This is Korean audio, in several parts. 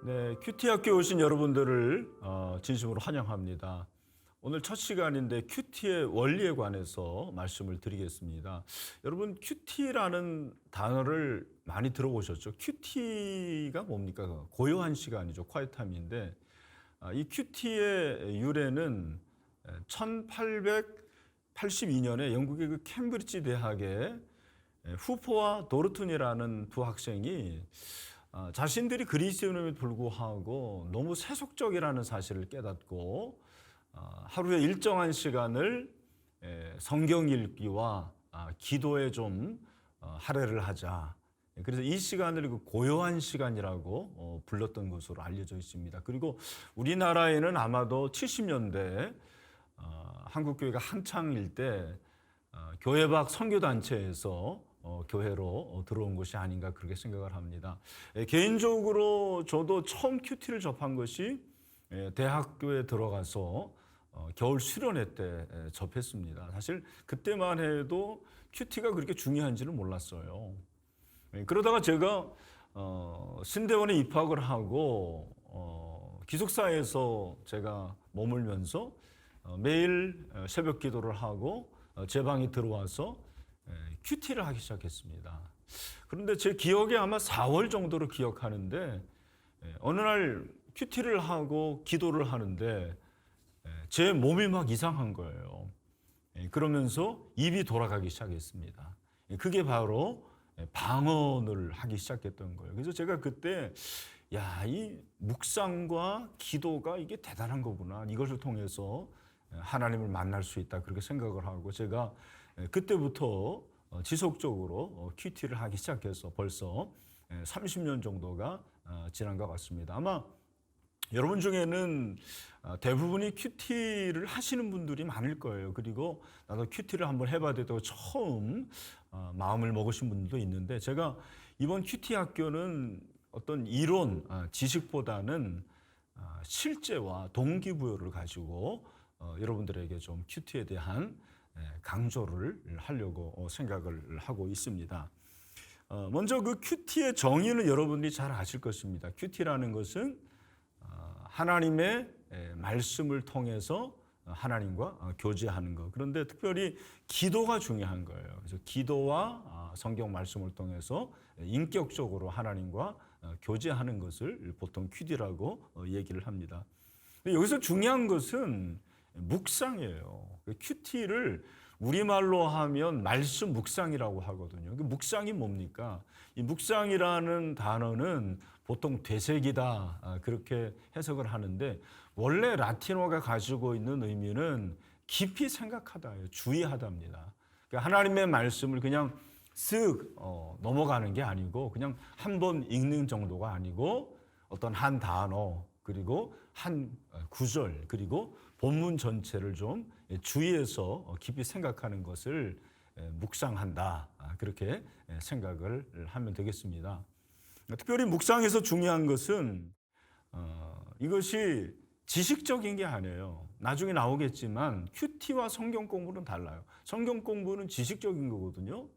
네, 큐티 학교에 오신 여러분들을 진심으로 환영합니다. 오늘 첫 시간인데 큐티의 원리에 관해서 말씀을 드리겠습니다. 여러분, 큐티라는 단어를 많이 들어보셨죠? 큐티가 뭡니까? 고요한 시간이죠. 콰이타임인데 이 큐티의 유래는 1882년에 영국의 그 캠브리지 대학의 후포와 도르튼이라는 두 학생이 자신들이 그리스도인임에도 불구하고 너무 세속적이라는 사실을 깨닫고 하루에 일정한 시간을 성경 읽기와 기도에 좀 할애를 하자. 그래서 이 시간을 고요한 시간이라고 불렀던 것으로 알려져 있습니다. 그리고 우리나라에는 아마도 70년대 한국교회가 한창일 때 교회 밖 선교단체에서 교회로 들어온 것이 아닌가 그렇게 생각을 합니다. 개인적으로 저도 처음 큐티를 접한 것이 대학교에 들어가서 겨울 수련회 때 접했습니다. 사실 그때만 해도 큐티가 그렇게 중요한지는 몰랐어요. 그러다가 제가 신대원에 입학을 하고 기숙사에서 제가 머물면서 매일 새벽 기도를 하고 제 방에 들어와서 큐티를 하기 시작했습니다. 그런데 제 기억에 아마 4월 정도로 기억하는데 어느 날 큐티를 하고 기도를 하는데 제 몸이 막 이상한 거예요. 그러면서 입이 돌아가기 시작했습니다. 그게 바로 방언을 하기 시작했던 거예요. 그래서 제가 그때 이 묵상과 기도가 이게 대단한 거구나. 이것을 통해서 하나님을 만날 수 있다. 그렇게 생각을 하고 제가 그때부터 지속적으로 큐티를 하기 시작해서 벌써 30년 정도가 지난 것 같습니다. 아마 여러분 중에는 대부분이 큐티를 하시는 분들이 많을 거예요. 그리고 나도 큐티를 한번 해봐야 되다고 처음 마음을 먹으신 분들도 있는데 제가 이번 큐티 학교는 어떤 이론, 지식보다는 실제와 동기부여를 가지고 여러분들에게 좀 큐티에 대한 강조를 하려고 생각을 하고 있습니다. 먼저 그 큐티의 정의는 여러분들이 잘 아실 것입니다. 큐티라는 것은 하나님의 말씀을 통해서 하나님과 교제하는 것. 그런데 특별히 기도가 중요한 거예요. 그래서 기도와 성경 말씀을 통해서 인격적으로 하나님과 교제하는 것을 보통 큐티라고 얘기를 합니다. 여기서 중요한 것은 묵상이에요. 큐티를 우리말로 하면 말씀 묵상이라고 하거든요. 묵상이 뭡니까? 이 묵상이라는 단어는 보통 되새기다 그렇게 해석을 하는데 원래 라틴어가 가지고 있는 의미는 깊이 생각하다예요. 주의하다입니다. 그러니까 하나님의 말씀을 그냥 쓱 넘어가는 게 아니고 그냥 한 번 읽는 정도가 아니고 어떤 한 단어 그리고 한 구절 그리고 본문 전체를 좀 주의해서 깊이 생각하는 것을 묵상한다. 그렇게 생각을 하면 되겠습니다. 특별히 묵상에서 중요한 것은 이것이 지식적인 게 아니에요. 나중에 나오겠지만 큐티와 성경 공부는 달라요. 성경 공부는 지식적인 거거든요.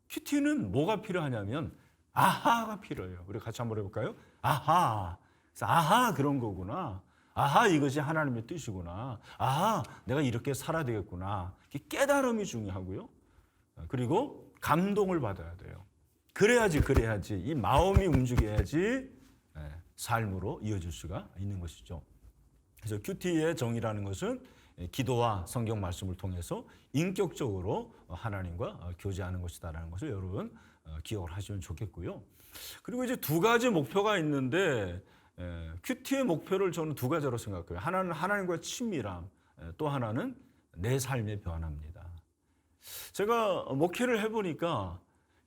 큐티는 뭐가 필요하냐면 아하가 필요해요. 우리 같이 한번 해볼까요? 아하. 그래서 아하 그런 거구나. 아하 이것이 하나님의 뜻이구나. 아하 내가 이렇게 살아야 되겠구나. 깨달음이 중요하고요. 그리고 감동을 받아야 돼요. 그래야지 이 마음이 움직여야지 삶으로 이어질 수가 있는 것이죠. 그래서 큐티의 정의라는 것은 기도와 성경 말씀을 통해서 인격적으로 하나님과 교제하는 것이다라는 것을 여러분 기억을 하시면 좋겠고요. 그리고 이제 두 가지 목표가 있는데 큐티의 목표를 저는 두 가지로 생각해요. 하나는 하나님과의 친밀함, 또 하나는 내 삶의 변화입니다. 제가 목회를 해보니까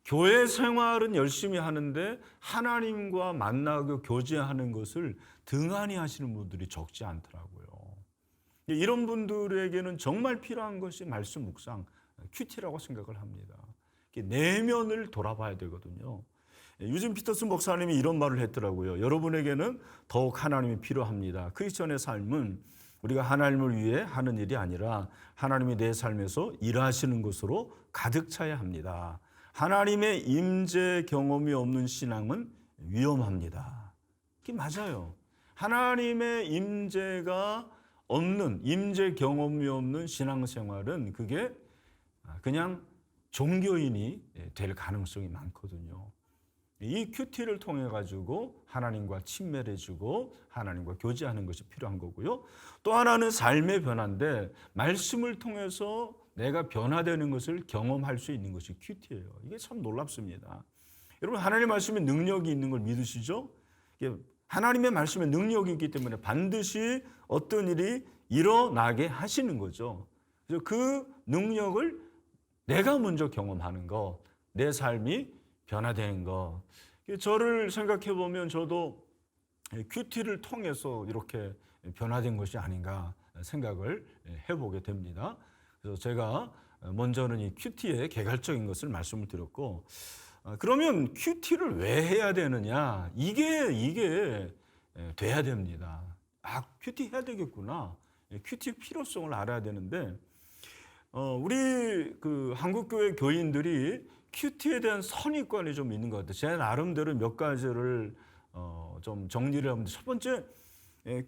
교회 생활은 열심히 하는데 하나님과 만나고 교제하는 것을 등한히 하시는 분들이 적지 않더라고요. 이런 분들에게는 정말 필요한 것이 말씀 묵상, 큐티라고 생각을 합니다. 내면을 돌아봐야 되거든요. 유진 피터슨 목사님이 이런 말을 했더라고요. 여러분에게는 더욱 하나님이 필요합니다. 크리스천의 삶은 우리가 하나님을 위해 하는 일이 아니라 하나님이 내 삶에서 일하시는 것으로 가득 차야 합니다. 하나님의 임재 경험이 없는 신앙은 위험합니다. 그게 맞아요. 하나님의 임재가 없는, 임재 경험이 없는 신앙생활은 그게 그냥 종교인이 될 가능성이 많거든요. 이 큐티를 통해 가지고 하나님과 친밀해지고 하나님과 교제하는 것이 필요한 거고요. 또 하나는 삶의 변화인데 말씀을 통해서 내가 변화되는 것을 경험할 수 있는 것이 큐티예요. 이게 참 놀랍습니다. 여러분, 하나님의 말씀에 능력이 있는 걸 믿으시죠? 하나님의 말씀에 능력이 있기 때문에 반드시 어떤 일이 일어나게 하시는 거죠. 그래서 그 능력을 내가 먼저 경험하는 거, 내 삶이 변화되는 거. 저를 생각해 보면 저도 큐티를 통해서 이렇게 변화된 것이 아닌가 생각을 해보게 됩니다. 그래서 제가 먼저는 이 큐티의 개괄적인 것을 말씀을 드렸고, 그러면 큐티를 왜 해야 되느냐? 이게 돼야 됩니다. 큐티 해야 되겠구나. 큐티 필요성을 알아야 되는데, 우리 그 한국교회 교인들이 큐티에 대한 선입관이 좀 있는 것 같아요. 제 나름대로 몇 가지를 좀 정리를 하면, 첫 번째,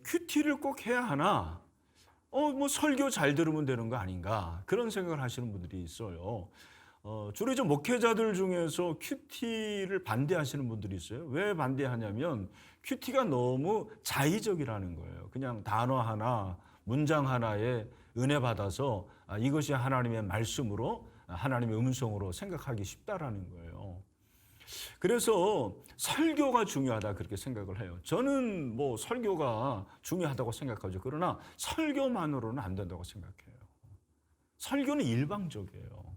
큐티를 꼭 해야 하나? 뭐 설교 잘 들으면 되는 거 아닌가? 그런 생각을 하시는 분들이 있어요. 주로 이제 목회자들 중에서 큐티를 반대하시는 분들이 있어요. 왜 반대하냐면 큐티가 너무 자의적이라는 거예요. 그냥 단어 하나, 문장 하나에 은혜 받아서 이것이 하나님의 말씀으로, 하나님의 음성으로 생각하기 쉽다라는 거예요. 그래서 설교가 중요하다 그렇게 생각을 해요. 저는 뭐 설교가 중요하다고 생각하죠. 그러나 설교만으로는 안 된다고 생각해요. 설교는 일방적이에요.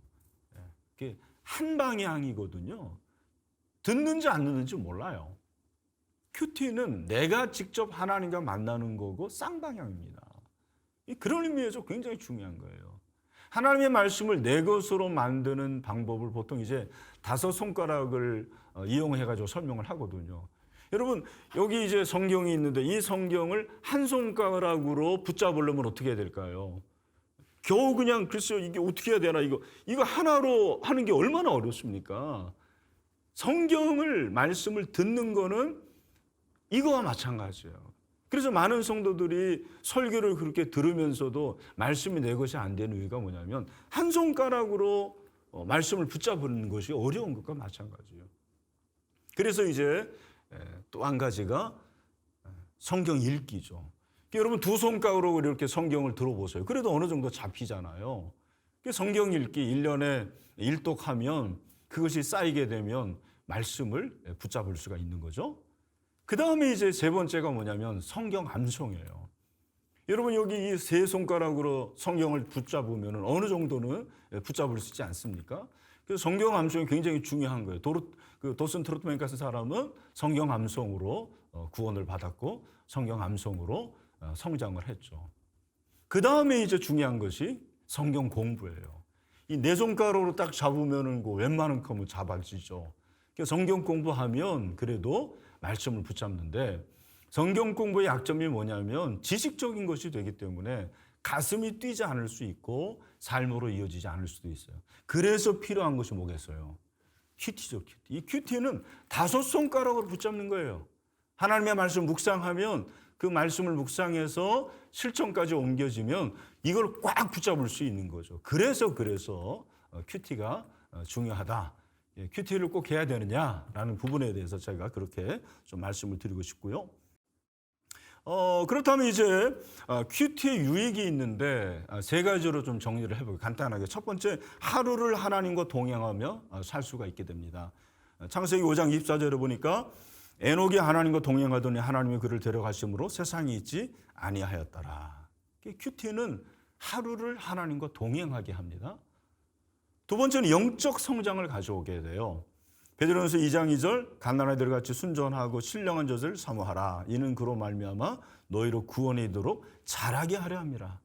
그게 한 방향이거든요. 듣는지 안 듣는지 몰라요. 큐티는 내가 직접 하나님과 만나는 거고 쌍방향입니다. 그런 의미에서 굉장히 중요한 거예요. 하나님의 말씀을 내 것으로 만드는 방법을 보통 이제 5손가락을 이용해가지고 설명을 하거든요. 여러분, 여기 이제 성경이 있는데 이 성경을 한 손가락으로 붙잡으려면 어떻게 해야 될까요? 겨우 그냥 글쎄요, 이게 어떻게 해야 되나, 이거 하나로 하는 게 얼마나 어렵습니까? 성경을, 말씀을 듣는 거는 이거와 마찬가지예요. 그래서 많은 성도들이 설교를 그렇게 들으면서도 말씀이 내 것이 안 되는 이유가 뭐냐면 한 손가락으로 말씀을 붙잡는 것이 어려운 것과 마찬가지예요. 그래서 이제 또 한 가지가 성경 읽기죠. 여러분, 2손가락으로 이렇게 성경을 들어보세요. 그래도 어느 정도 잡히잖아요. 성경 읽기 1년에 일독하면 그것이 쌓이게 되면 말씀을 붙잡을 수가 있는 거죠. 그 다음에 이제 세 번째가 뭐냐면 성경 암송이에요. 여러분, 여기 이 3손가락으로 성경을 붙잡으면 어느 정도는 붙잡을 수 있지 않습니까? 그래서 성경 암송이 굉장히 중요한 거예요. 도슨 트로트맨 같은 사람은 성경 암송으로 구원을 받았고 성경 암송으로 성장을 했죠. 그 다음에 이제 중요한 것이 성경 공부예요. 이 4손가락으로 딱 잡으면은 웬만큼 잡아지죠. 성경 공부하면 그래도 말씀을 붙잡는데, 성경 공부의 약점이 뭐냐면 지식적인 것이 되기 때문에 가슴이 뛰지 않을 수 있고 삶으로 이어지지 않을 수도 있어요. 그래서 필요한 것이 뭐겠어요? 큐티죠, 큐티. 이 큐티는 5손가락으로 붙잡는 거예요. 하나님의 말씀 묵상하면 그 말씀을 묵상해서 실천까지 옮겨지면 이걸 꽉 붙잡을 수 있는 거죠. 그래서 큐티가 중요하다. 큐티를 꼭 해야 되느냐라는 부분에 대해서 제가 그렇게 좀 말씀을 드리고 싶고요. 그렇다면 이제 큐티의 유익이 있는데 3가지로 좀 정리를 해볼게요. 간단하게. 첫 번째, 하루를 하나님과 동행하며 살 수가 있게 됩니다. 창세기 5장 24절에 보니까 에녹이 하나님과 동행하더니 하나님이 그를 데려가심으로 세상에 있지 아니하였더라. 큐티는 하루를 하나님과 동행하게 합니다. 두 번째는 영적 성장을 가져오게 돼요. 베드로전서 2장 2절, 갓난 아이들같이 순전하고 신령한 젖을 사모하라. 이는 그로 말미암아 너희로 구원에 이르도록 자라게 하려 함이라.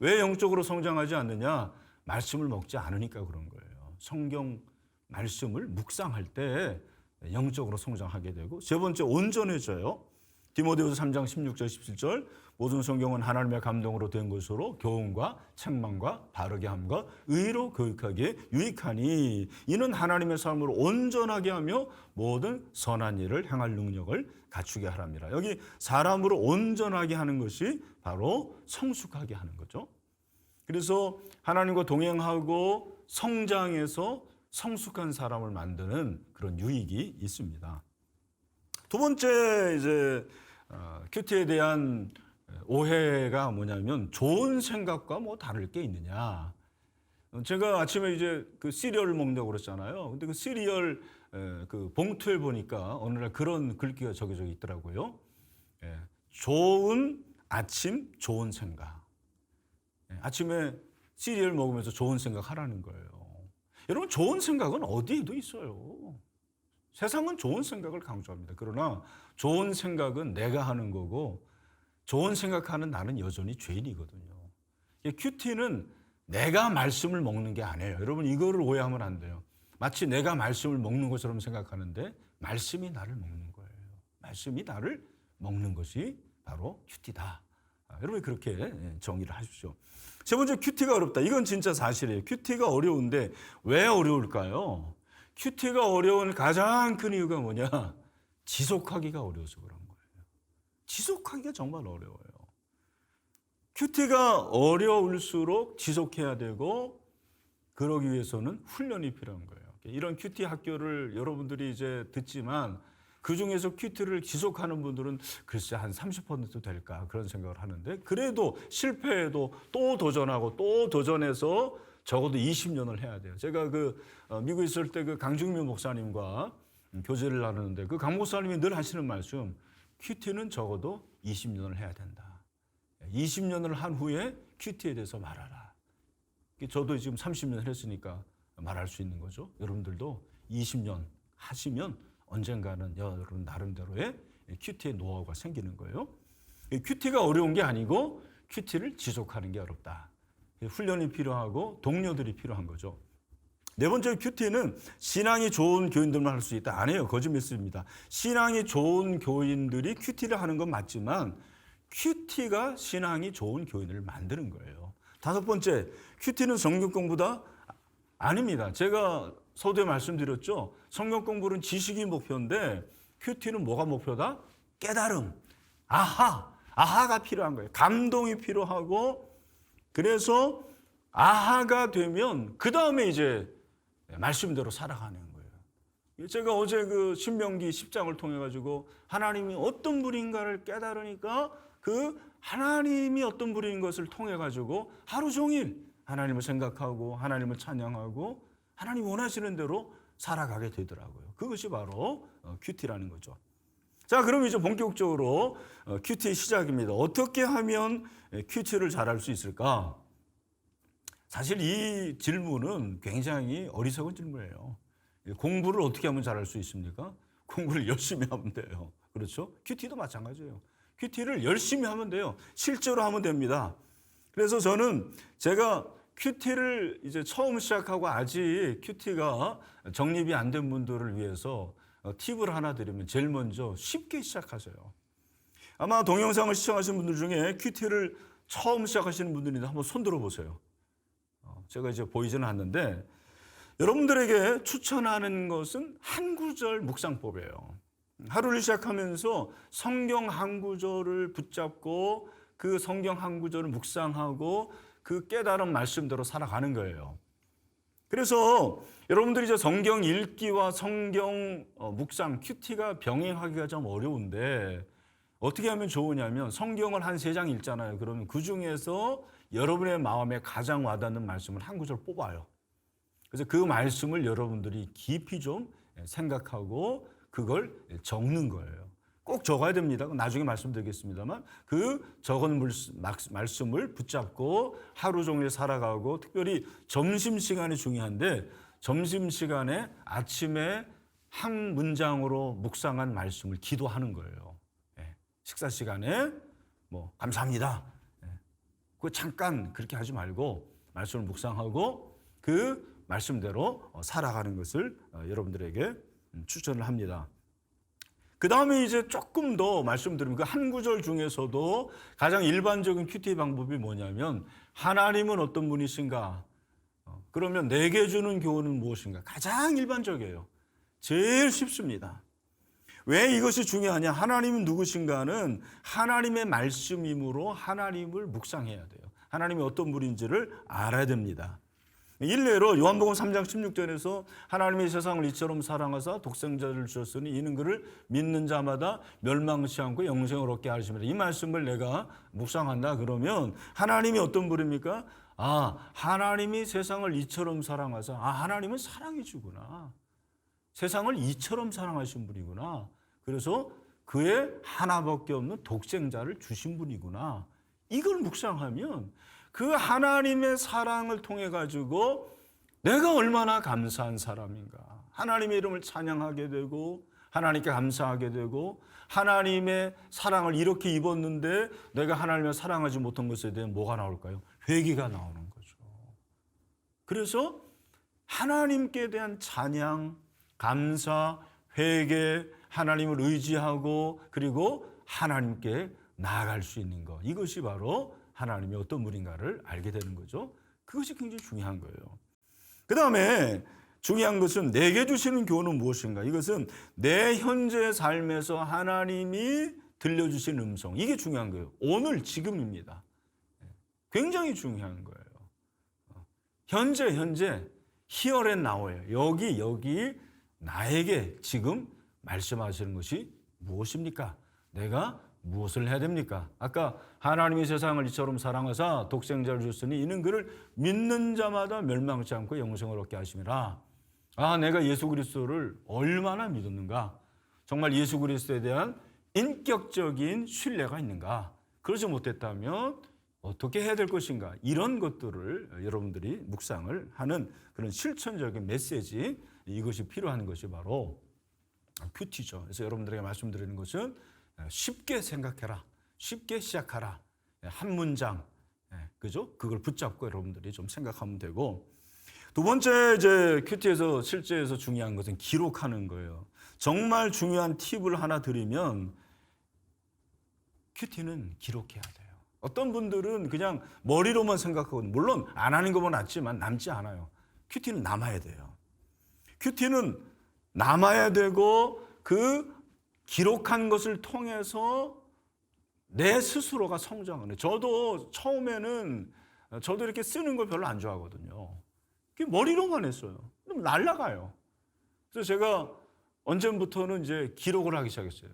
왜 영적으로 성장하지 않느냐? 말씀을 먹지 않으니까 그런 거예요. 성경 말씀을 묵상할 때 영적으로 성장하게 되고, 세 번째, 온전해져요. 디모데후서 3장 16절 17절 모든 성경은 하나님의 감동으로 된 것으로 교훈과 책망과 바르게 함과 의로 교육하기에 유익하니 이는 하나님의 삶으로 온전하게 하며 모든 선한 일을 행할 능력을 갖추게 하랍니다. 여기 사람으로 온전하게 하는 것이 바로 성숙하게 하는 거죠. 그래서 하나님과 동행하고 성장해서 성숙한 사람을 만드는 그런 유익이 있습니다. 두 번째 이제 큐티에 대한 오해가 뭐냐면 좋은 생각과 뭐 다를 게 있느냐. 제가 아침에 이제 그 시리얼을 먹는다고 그랬잖아요. 근데 그 시리얼 그 봉투에 보니까 어느 날 그런 글귀가 적혀져 있더라고요. 좋은 아침, 좋은 생각. 아침에 시리얼 먹으면서 좋은 생각 하라는 거예요. 여러분, 좋은 생각은 어디에도 있어요. 세상은 좋은 생각을 강조합니다. 그러나 좋은 생각은 내가 하는 거고 좋은 생각하는 나는 여전히 죄인이거든요. 큐티는 내가 말씀을 먹는 게 아니에요. 여러분, 이거를 오해하면 안 돼요. 마치 내가 말씀을 먹는 것처럼 생각하는데 말씀이 나를 먹는 거예요. 말씀이 나를 먹는 것이 바로 큐티다. 여러분, 그렇게 정의를 하십시오. 세 번째, 큐티가 어렵다. 이건 진짜 사실이에요. 큐티가 어려운데 왜 어려울까요? 큐티가 어려운 가장 큰 이유가 뭐냐? 지속하기가 어려워서 그런 거예요. 지속하기가 정말 어려워요. 큐티가 어려울수록 지속해야 되고 그러기 위해서는 훈련이 필요한 거예요. 이런 큐티 학교를 여러분들이 이제 듣지만 그중에서 큐티를 지속하는 분들은 글쎄 한 30% 될까 그런 생각을 하는데 그래도 실패해도 또 도전하고 또 도전해서 적어도 20년을 해야 돼요. 제가 미국에 있을 때 그 강중민 목사님과 교제를 나누는데 그 강 목사님이 늘 하시는 말씀, 큐티는 적어도 20년을 해야 된다. 20년을 한 후에 큐티에 대해서 말하라. 저도 지금 30년 했으니까 말할 수 있는 거죠. 여러분들도 20년 하시면 언젠가는 여러분 나름대로의 큐티의 노하우가 생기는 거예요. 큐티가 어려운 게 아니고 큐티를 지속하는 게 어렵다. 훈련이 필요하고 동료들이 필요한 거죠. 네 번째, 큐티는 신앙이 좋은 교인들만 할 수 있다. 아니에요. 거짓말입니다. 신앙이 좋은 교인들이 큐티를 하는 건 맞지만 큐티가 신앙이 좋은 교인을 만드는 거예요. 다섯 번째, 큐티는 성경 공부다? 아닙니다. 제가 서두에 말씀드렸죠. 성경 공부는 지식이 목표인데 큐티는 뭐가 목표다? 깨달음. 아하가 필요한 거예요. 감동이 필요하고 그래서 아하가 되면 그 다음에 이제 말씀대로 살아가는 거예요. 제가 어제 그 신명기 10장을 통해 가지고 하나님이 어떤 분인가를 깨달으니까 그 하나님이 어떤 분인 것을 통해 가지고 하루 종일 하나님을 생각하고 하나님을 찬양하고 하나님 원하시는 대로 살아가게 되더라고요. 그것이 바로 큐티라는 거죠. 자, 그럼 이제 본격적으로 큐티의 시작입니다. 어떻게 하면 큐티를 잘할 수 있을까? 사실 이 질문은 굉장히 어리석은 질문이에요. 공부를 어떻게 하면 잘할 수 있습니까? 공부를 열심히 하면 돼요. 그렇죠? 큐티도 마찬가지예요. 큐티를 열심히 하면 돼요. 실제로 하면 됩니다. 그래서 저는 제가 큐티를 이제 처음 시작하고 아직 큐티가 정립이 안 된 분들을 위해서 팁을 하나 드리면 제일 먼저 쉽게 시작하세요. 아마 동영상을 시청하시는 분들 중에 큐티를 처음 시작하시는 분들인데 한번 손 들어보세요. 제가 이제 보이지는 않는데 여러분들에게 추천하는 것은 한 구절 묵상법이에요. 하루를 시작하면서 성경 한 구절을 붙잡고 그 성경 한 구절을 묵상하고 그 깨달은 말씀대로 살아가는 거예요. 그래서 여러분들이 이제 성경 읽기와 성경 묵상, 큐티가 병행하기가 좀 어려운데 어떻게 하면 좋으냐면 성경을 한 3장 읽잖아요. 그러면 그 중에서 여러분의 마음에 가장 와닿는 말씀을 한 구절 뽑아요. 그래서 그 말씀을 여러분들이 깊이 좀 생각하고 그걸 적는 거예요. 꼭 적어야 됩니다. 나중에 말씀드리겠습니다만 그 적은 말씀을 붙잡고 하루 종일 살아가고 특별히 점심시간이 중요한데 점심시간에 아침에 한 문장으로 묵상한 말씀을 기도하는 거예요. 식사 시간에 감사합니다. 그 잠깐 그렇게 하지 말고 말씀을 묵상하고 그 말씀대로 살아가는 것을 여러분들에게 추천을 합니다. 그 다음에 이제 조금 더 말씀드리면 그 한 구절 중에서도 가장 일반적인 큐티 방법이 뭐냐면 하나님은 어떤 분이신가? 그러면 내게 주는 교훈은 무엇인가? 가장 일반적이에요. 제일 쉽습니다. 왜 이것이 중요하냐? 하나님은 누구신가는 하나님의 말씀이므로 하나님을 묵상해야 돼요. 하나님이 어떤 분인지를 알아야 됩니다. 일례로 요한복음 3장 16절에서 하나님이 세상을 이처럼 사랑하사 독생자를 주셨으니 이는 그를 믿는 자마다 멸망치 않고 영생을 얻게 하심이라. 이 말씀을 내가 묵상한다 그러면 하나님이 어떤 분입니까? 하나님이 세상을 이처럼 사랑하사 하나님은 사랑이시구나. 세상을 이처럼 사랑하신 분이구나. 그래서 그의 하나밖에 없는 독생자를 주신 분이구나. 이걸 묵상하면 그 하나님의 사랑을 통해 가지고 내가 얼마나 감사한 사람인가. 하나님의 이름을 찬양하게 되고 하나님께 감사하게 되고 하나님의 사랑을 이렇게 입었는데 내가 하나님을 사랑하지 못한 것에 대해 뭐가 나올까요? 회개가 나오는 거죠. 그래서 하나님께 대한 찬양, 감사, 회개, 하나님을 의지하고 그리고 하나님께 나아갈 수 있는 것. 이것이 바로 하나님이 어떤 분인가를 알게 되는 거죠. 그것이 굉장히 중요한 거예요. 그 다음에 중요한 것은 내게 주시는 교훈은 무엇인가? 이것은 내 현재 삶에서 하나님이 들려주신 음성. 이게 중요한 거예요. 오늘 지금입니다. 굉장히 중요한 거예요. 현재 here and now예요. 여기 나에게 지금 말씀하시는 것이 무엇입니까? 내가 무엇을 해야 됩니까? 아까 하나님이 세상을 이처럼 사랑하사 독생자를 주셨으니 이는 그를 믿는 자마다 멸망치 않고 영생을 얻게 하심이라. 내가 예수 그리스도를 얼마나 믿었는가? 정말 예수 그리스도에 대한 인격적인 신뢰가 있는가? 그러지 못했다면 어떻게 해야 될 것인가? 이런 것들을 여러분들이 묵상을 하는 그런 실천적인 메시지, 이것이 필요한 것이 바로 큐티죠. 그래서 여러분들에게 말씀드리는 것은 쉽게 생각해라. 쉽게 시작하라. 한 문장. 그죠? 그걸 붙잡고 여러분들이 좀 생각하면 되고. 두 번째 이제 큐티에서 실제에서 중요한 것은 기록하는 거예요. 정말 중요한 팁을 하나 드리면 큐티는 기록해야 돼요. 어떤 분들은 그냥 머리로만 생각하거든요. 물론 안 하는 것만 낫지만 남지 않아요. 큐티는 남아야 돼요. 큐티는 남아야 되고 그 기록한 것을 통해서 내 스스로가 성장하는. 저도 처음에는 저도 이렇게 쓰는 걸 별로 안 좋아하거든요. 머리로만 했어요. 그럼 날아가요. 그래서 제가 언제부터는 이제 기록을 하기 시작했어요.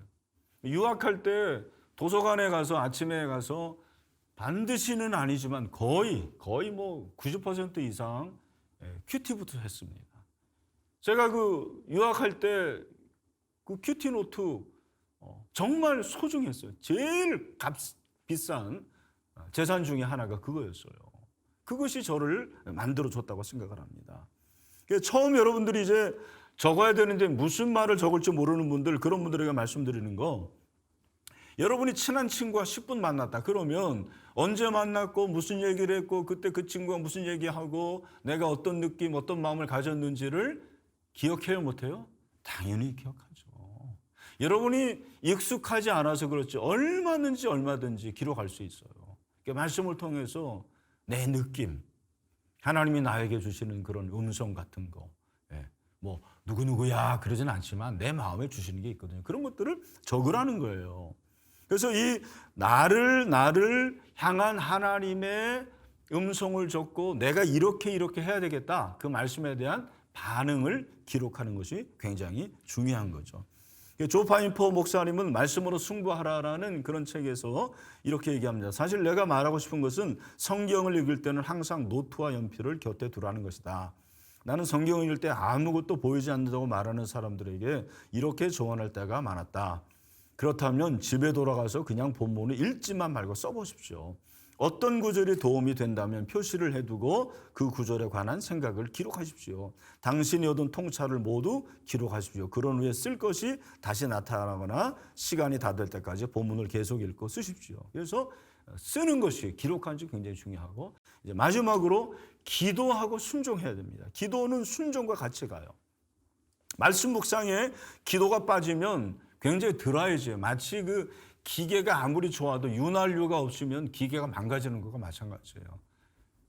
유학할 때 도서관에 가서 아침에 가서 반드시는 아니지만 거의 뭐 90% 이상 큐티부터 했습니다. 제가 그 유학할 때 그 큐티 노트 정말 소중했어요. 제일 비싼 재산 중에 하나가 그거였어요. 그것이 저를 만들어줬다고 생각을 합니다. 처음 여러분들이 이제 적어야 되는데 무슨 말을 적을지 모르는 분들, 그런 분들에게 말씀드리는 거, 여러분이 친한 친구와 10분 만났다 그러면 언제 만났고 무슨 얘기를 했고 그때 그 친구가 무슨 얘기하고 내가 어떤 느낌, 어떤 마음을 가졌는지를 기억해요, 못해요? 당연히 기억하죠. 여러분이 익숙하지 않아서 그렇지 얼마든지 기록할 수 있어요. 말씀을 통해서 내 느낌, 하나님이 나에게 주시는 그런 음성 같은 거, 뭐 누구누구야 그러진 않지만 내 마음에 주시는 게 있거든요. 그런 것들을 적으라는 거예요. 그래서 이 나를 향한 하나님의 음성을 적고 내가 이렇게 해야 되겠다, 그 말씀에 대한 반응을 기록하는 것이 굉장히 중요한 거죠. 조 파인퍼 목사님은 말씀으로 승부하라라는 그런 책에서 이렇게 얘기합니다. 사실 내가 말하고 싶은 것은 성경을 읽을 때는 항상 노트와 연필을 곁에 두라는 것이다. 나는 성경을 읽을 때 아무것도 보이지 않는다고 말하는 사람들에게 이렇게 조언할 때가 많았다. 그렇다면 집에 돌아가서 그냥 본문을 읽지만 말고 써보십시오. 어떤 구절이 도움이 된다면 표시를 해두고 그 구절에 관한 생각을 기록하십시오. 당신이 얻은 통찰을 모두 기록하십시오. 그런 후에 쓸 것이 다시 나타나거나 시간이 다 될 때까지 본문을 계속 읽고 쓰십시오. 그래서 쓰는 것이, 기록하는 것이 굉장히 중요하고, 이제 마지막으로 기도하고 순종해야 됩니다. 기도는 순종과 같이 가요. 말씀 묵상에 기도가 빠지면 굉장히 드라이해져요. 마치 그 기계가 아무리 좋아도 윤활유가 없으면 기계가 망가지는 것과 마찬가지예요.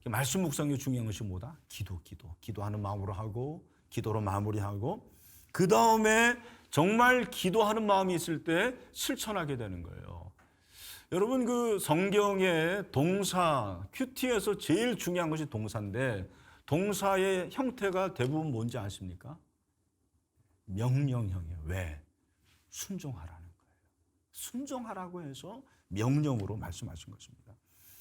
말씀 묵상이 중요한 것이 뭐다? 기도하는 마음으로 하고 기도로 마무리하고 그 다음에 정말 기도하는 마음이 있을 때 실천하게 되는 거예요. 여러분 그 성경의 동사 큐티에서 제일 중요한 것이 동사인데 동사의 형태가 대부분 뭔지 아십니까? 명령형이에요. 왜? 순종하라는 거예요. 순종하라고 해서 명령으로 말씀하신 것입니다.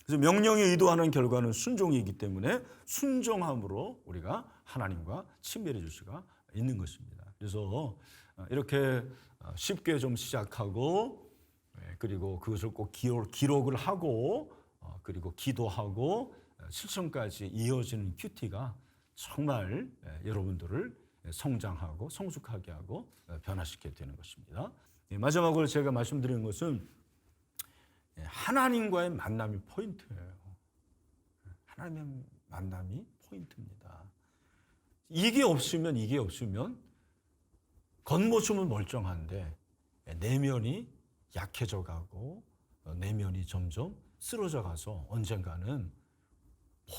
그래서 명령에 의도하는 결과는 순종이기 때문에 순종함으로 우리가 하나님과 친밀해질 수가 있는 것입니다. 그래서 이렇게 쉽게 좀 시작하고 그리고 그것을 꼭 기록을 하고 그리고 기도하고 실천까지 이어지는 큐티가 정말 여러분들을 성장하고 성숙하게 하고 변화시키게 되는 것입니다. 마지막으로 제가 말씀드리는 것은 하나님과의 만남이 포인트예요. 하나님의 만남이 포인트입니다. 이게 없으면 겉모습은 멀쩡한데 내면이 약해져 가고 내면이 점점 쓰러져 가서 언젠가는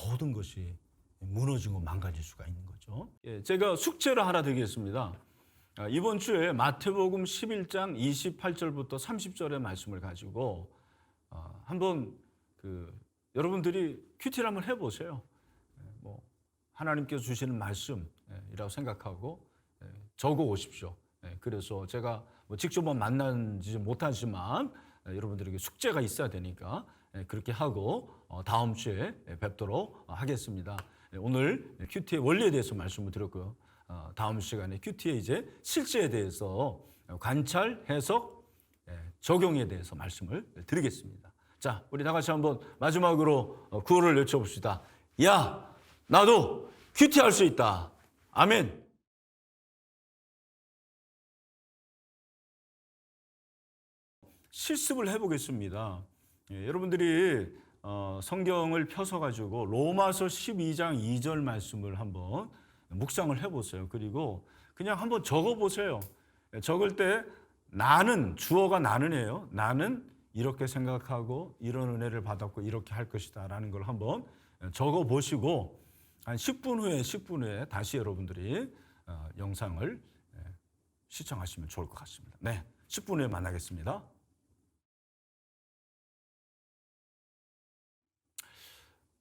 모든 것이 무너지고 망가질 수가 있는 거죠. 제가 숙제를 하나 드리겠습니다. 이번 주에 마태복음 11장 28절부터 30절의 말씀을 가지고 한번 여러분들이 큐티를 한번 해보세요. 하나님께서 주시는 말씀이라고 생각하고 적어 오십시오. 그래서 제가 직접 만나지 못하지만 여러분들에게 숙제가 있어야 되니까 그렇게 하고 다음 주에 뵙도록 하겠습니다. 오늘 큐티의 원리에 대해서 말씀을 드렸고요. 다음 시간에 큐티의 이제 실제에 대해서 관찰, 해석, 적용에 대해서 말씀을 드리겠습니다. 자, 우리 다 같이 한번 마지막으로 구호를 외쳐봅시다. 야, 나도 큐티 할 수 있다. 아멘. 실습을 해보겠습니다. 여러분들이 성경을 펴서 가지고 로마서 12장 2절 말씀을 한번 묵상을 해보세요. 그리고 그냥 한번 적어보세요. 적을 때 나는, 주어가 나는이에요. 나는 이렇게 생각하고 이런 은혜를 받았고 이렇게 할 것이다 라는 걸 한번 적어보시고 한 10분 후에 다시 여러분들이 영상을 시청하시면 좋을 것 같습니다. 네, 10분 후에 만나겠습니다.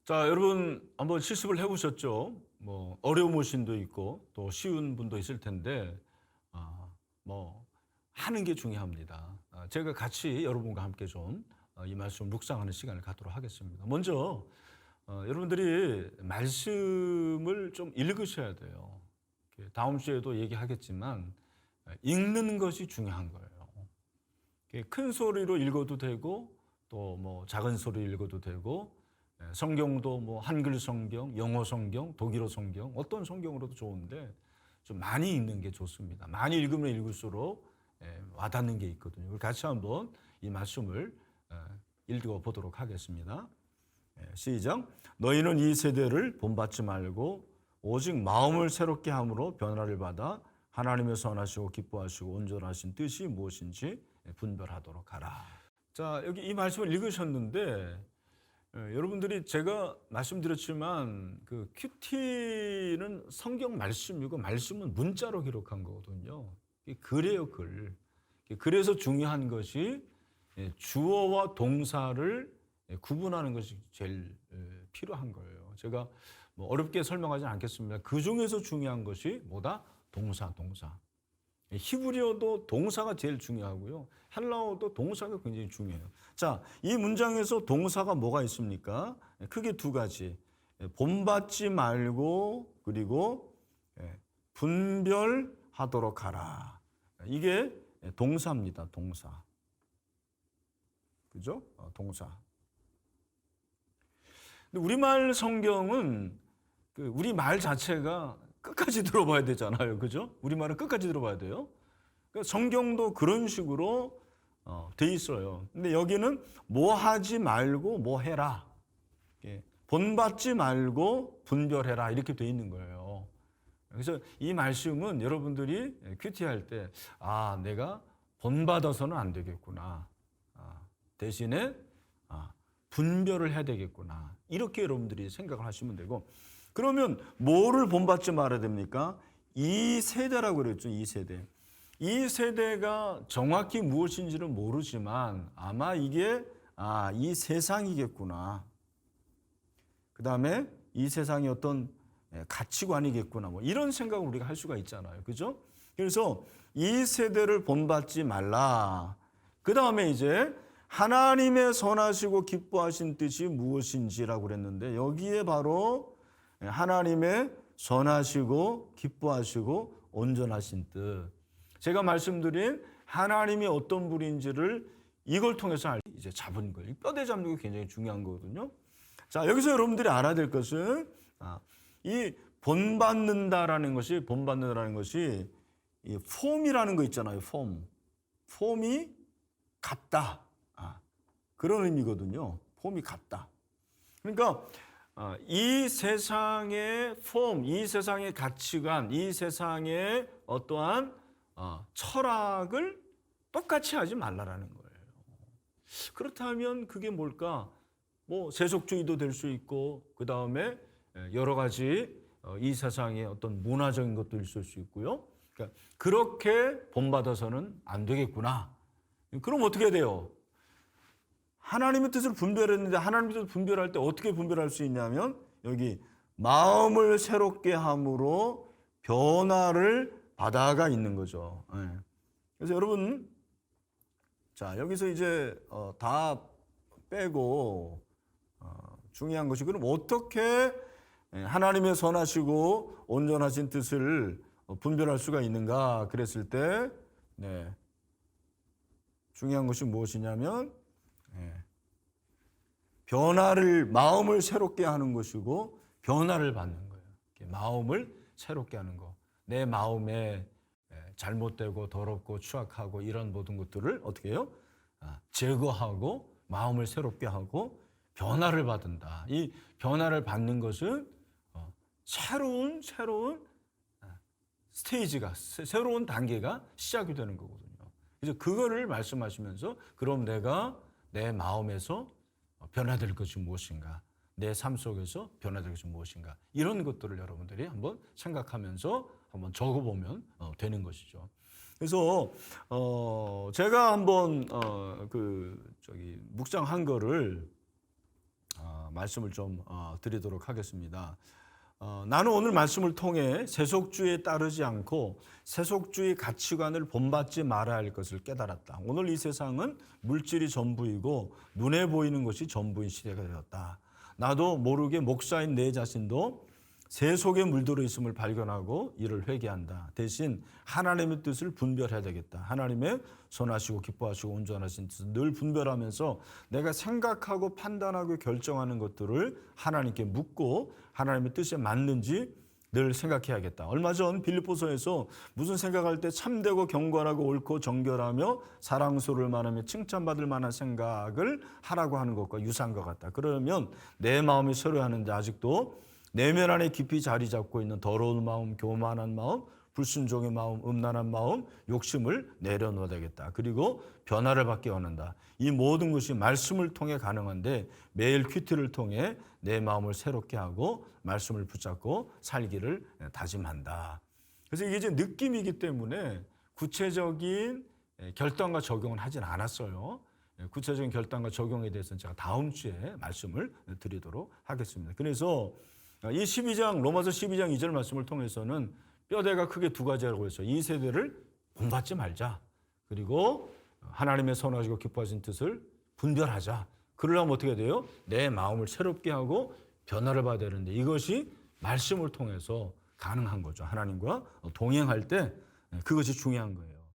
자, 여러분 한번 실습을 해보셨죠? 어려운 모신도 있고 또 쉬운 분도 있을 텐데 하는 게 중요합니다. 제가 같이 여러분과 함께 좀 이 말씀 묵상하는 시간을 갖도록 하겠습니다. 먼저 여러분들이 말씀을 좀 읽으셔야 돼요. 다음 주에도 얘기하겠지만 읽는 것이 중요한 거예요. 큰 소리로 읽어도 되고 또 작은 소리로 읽어도 되고 성경도 한글 성경, 영어 성경, 독일어 성경 어떤 성경으로도 좋은데 좀 많이 읽는 게 좋습니다. 많이 읽으면 읽을수록 와닿는 게 있거든요. 우리 같이 한번 이 말씀을 읽어보도록 하겠습니다. 시작. 너희는 이 세대를 본받지 말고 오직 마음을 새롭게 함으로 변화를 받아 하나님의 선하시고 기뻐하시고 온전하신 뜻이 무엇인지 분별하도록 하라. 자, 여기 이 말씀을 읽으셨는데 여러분들이 제가 말씀드렸지만 그 큐티는 성경 말씀이고 말씀은 문자로 기록한 거거든요. 글이에요, 글. 그래서 중요한 것이 주어와 동사를 구분하는 것이 제일 필요한 거예요. 제가 어렵게 설명하지는 않겠습니다. 그 중에서 중요한 것이 뭐다? 동사. 히브리어도 동사가 제일 중요하고요. 헬라어도 동사가 굉장히 중요해요. 자, 이 문장에서 동사가 뭐가 있습니까? 크게 두 가지. 본받지 말고 그리고 분별하도록 하라. 이게 동사입니다. 동사. 그죠? 동사. 근데 우리말 성경은 우리말 자체가 끝까지 들어봐야 되잖아요. 그죠? 우리말은 끝까지 들어봐야 돼요. 그러니까 성경도 그런 식으로 돼 있어요. 근데 여기는 뭐 하지 말고 뭐 해라. 본받지 말고 분별해라. 이렇게 돼 있는 거예요. 그래서 이 말씀은 여러분들이 큐티할 때 내가 본받아서는 안 되겠구나. 대신에 분별을 해야 되겠구나. 이렇게 여러분들이 생각을 하시면 되고, 그러면 뭐를 본받지 말아야 됩니까? 이 세대라고 그랬죠. 이 세대. 이 세대가 정확히 무엇인지는 모르지만 아마 이게 이 세상이겠구나. 그 다음에 이 세상이 어떤 가치관이겠구나. 뭐 이런 생각을 우리가 할 수가 있잖아요. 그죠? 그래서 이 세대를 본받지 말라. 그 다음에 이제 하나님의 선하시고 기뻐하신 뜻이 무엇인지라고 그랬는데, 여기에 바로 하나님의 선하시고 기뻐하시고 온전하신 뜻. 제가 말씀드린 하나님이 어떤 분인지를 이걸 통해서 이제 잡은 거예요. 뼈대 잡는 게 굉장히 중요한 거거든요. 자, 여기서 여러분들이 알아야 될 것은 이 본받는다라는 것이 이 폼이라는 거 있잖아요. 폼이 같다. 그런 의미거든요. 폼이 같다. 그러니까 이 세상의 폼, 이 세상의 가치관, 이 세상의 어떠한 철학을 똑같이 하지 말라라는 거예요. 그렇다면 그게 뭘까? 뭐 세속주의도 될 수 있고, 그 다음에 여러 가지 이 세상의 어떤 문화적인 것도 있을 수 있고요. 그러니까 그렇게 본받아서는 안 되겠구나. 그럼 어떻게 해야 돼요? 하나님의 뜻을 분별했는데, 하나님의 뜻을 분별할 때 어떻게 분별할 수 있냐면, 여기 마음을 새롭게 함으로 변화를 받아가 있는 거죠. 그래서 여러분, 자, 여기서 이제 다 빼고 중요한 것이, 그럼 어떻게 하나님의 선하시고 온전하신 뜻을 분별할 수가 있는가 그랬을 때, 중요한 것이 무엇이냐면 마음을 새롭게 하는 것이고 변화를 받는 거예요. 마음을 새롭게 하는 거. 내 마음에 잘못되고 더럽고 추악하고 이런 모든 것들을 어떻게 해요? 제거하고 마음을 새롭게 하고 변화를 받는다. 이 변화를 받는 것은 새로운 스테이지가, 새로운 단계가 시작이 되는 거거든요. 그래서 그거를 말씀하시면서, 그럼 내가 내 마음에서 변화될 것이 무엇인가, 내 삶 속에서 변화될 것이 무엇인가, 이런 것들을 여러분들이 한번 생각하면서 한번 적어보면 되는 것이죠. 그래서 제가 한번 묵상한 거를 말씀을 좀 드리도록 하겠습니다. 나는 오늘 말씀을 통해 세속주의에 따르지 않고 세속주의 가치관을 본받지 말아야 할 것을 깨달았다. 오늘 이 세상은 물질이 전부이고 눈에 보이는 것이 전부인 시대가 되었다. 나도 모르게 목사인 내 자신도 세속에 물들어 있음을 발견하고 이를 회개한다. 대신 하나님의 뜻을 분별해야 되겠다. 하나님의 선하시고 기뻐하시고 온전하신 뜻을 늘 분별하면서 내가 생각하고 판단하고 결정하는 것들을 하나님께 묻고 하나님의 뜻에 맞는지 늘 생각해야겠다. 얼마 전 빌립보서에서 무슨 생각할 때 참되고 경건하고 옳고 정결하며 사랑스러울 만하며 칭찬받을 만한 생각을 하라고 하는 것과 유사한 것 같다. 그러면 내 마음이 서려하는데 아직도 내면 안에 깊이 자리 잡고 있는 더러운 마음, 교만한 마음, 불순종의 마음, 음란한 마음, 욕심을 내려놓아야 되겠다. 그리고 변화를 받기 원한다. 이 모든 것이 말씀을 통해 가능한데 매일 큐티를 통해 내 마음을 새롭게 하고 말씀을 붙잡고 살기를 다짐한다. 그래서 이게 이제 느낌이기 때문에 구체적인 결단과 적용은 하진 않았어요. 구체적인 결단과 적용에 대해서는 제가 다음 주에 말씀을 드리도록 하겠습니다. 그래서 이 12장, 로마서 12장 2절 말씀을 통해서는 뼈대가 크게 두 가지라고 했어요. 이 세대를 본받지 말자. 그리고 하나님의 선하시고 기뻐하신 뜻을 분별하자. 그러려면 어떻게 돼요? 내 마음을 새롭게 하고 변화를 받아야 되는데 이것이 말씀을 통해서 가능한 거죠. 하나님과 동행할 때 그것이 중요한 거예요.